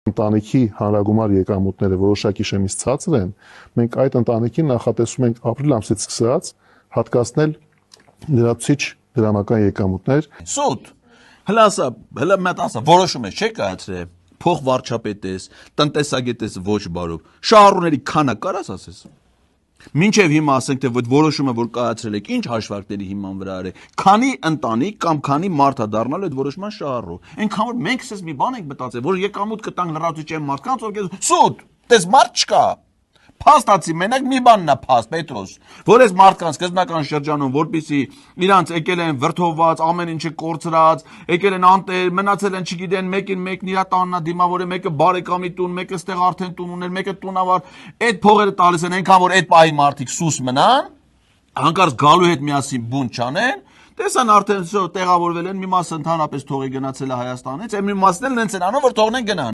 ընտանիքի հանրագումար եկամուտները որոշակի շեմից ցածր են, մենք այդ ընտանիքին նախատեսում ենք ապրիլ ամսից սկսած հատկացնել լրացուցիչ դրամական եկամուտներ։ Սուտ, հլա մետ ասա, որոշում ես, չէ՞ կայացրել, փող վարչապետես, տնտեսագետես ոչ բարով, շահառուների քանա կարաս ասես։ Մինչև հիմա ասենք, թե այդ որոշումը, որ կայացրել եք, ինչ հաշվարկների հիման վրա է, քանի ընտանիք կամ քանի մարդ է դառնալու այդ որոշման շահառու։ Այնքան որ մենք ասես մի բան ենք մտածել, որ եկամուտ կտանք լրացուցիչ մարդկանց, որ սուտ, դες մարդ չկա։ Փաստացի մենակ մի բանն է փաստ, Պետրոս, որ այս մարդկանց սկզբնական շրջանում, որպեսի իրանց եկել են վրդովված, ամեն ինչը կորցրած, եկել են անտեր, մնացել են, չգիտեն, մեկին իր տաննա դիմավոր է, մեկը բարեկամի տուն, մեկը ստեղ արդեն տուն ուներ, մեկը տունավար, այդ փողերը տալիս են, այնքան որ այդ պահի մարդիկ սուս մնան, հանկարծ գալու հետ միասին բուն չանեն, տեսան արդեն տեղավորվել են, մի մասը ընդհանրապես թողի գնացել է Հայաստանից, մի մասն էլ նենց են անում, որ թողնեն գնան։